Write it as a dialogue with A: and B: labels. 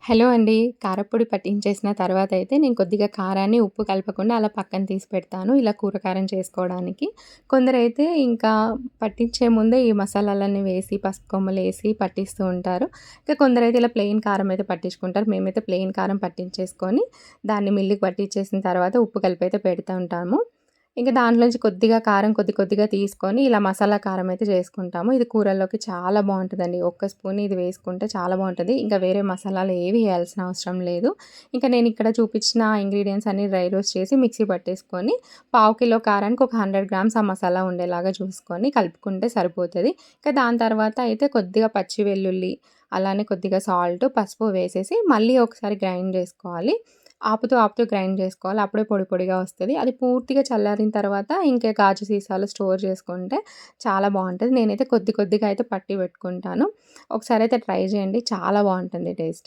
A: Hello అండి. కారప్పొడి పట్టించేసిన తర్వాతయితే నేను కొద్దిగా కారాన్ని, ఉప్పు కలపకుండా అలా పక్కన తీసి పెడతాను. ఇలా కూర కారం చేసుకోవడానికి. కొందరైతే ఇంకా పట్టించే ముందే ఈ మసాలాలన్నీ వేసి, పసుపు కొమ్మలేసి పట్టిస్తూ ఉంటారు. ఇంకా కొందరైతే ఇలా ప్లెయిన్ కారం అయితే పట్టించుకుంటారు. మేమైతే ప్లెయిన్ కారం పట్టించేసుకొని, దాన్ని మిల్లుకి పట్టించేసిన తర్వాత ఉప్పు కలిపైతే పెడుతూ ఉంటాము. ఇంక దాంట్లోంచి కొద్దిగా కారం కొద్దిగా తీసుకొని ఇలా మసాలా కారం అయితే చేసుకుంటాము. ఇది కూరల్లోకి చాలా బావుంటదండి. ఒక్క స్పూన్ ఇది వేసుకుంటే చాలా బావుంటది. ఇంకా వేరే మసాలాలు ఏవి ఏయాల్సిన అవసరం లేదు. ఇంకా నేనిక్కడ చూపించిన ఇంగ్రీడియెంట్స్ అన్నీ డ్రై రోస్ట్ చేసి మిక్సీ పట్టేసుకొని, పావు కిలో కారానికి ఒక 100 గ్రామ్స్ ఆ మసాలా ఉండేలాగా చూసుకొని కలుపుకుంటే సరిపోతది. ఇంకా దాని తర్వాత అయితే కొద్దిగా పచ్చి వెల్లుల్లి, అలానే కొద్దిగా సాల్ట్, పసుపు వేసేసి మళ్ళీ ఒకసారి గ్రైండ్ చేసుకోవాలి. ఆపుతూ గ్రైండ్ జేసుకోవాలి. అప్పుడే పొడి పొడిగా వస్తది. అది పూర్తిగా చల్లారిన తర్వాత ఇంకా గాజు సీసాలో స్టోర్ చేసుకుంటే చాలా బావుంటది. నేనైతే కొద్దిగా అయితే పట్టి పెట్టుకుంటాను. ఒకసారయితే ట్రై చేయండి. చాలా బావుంటుంది టేస్ట్.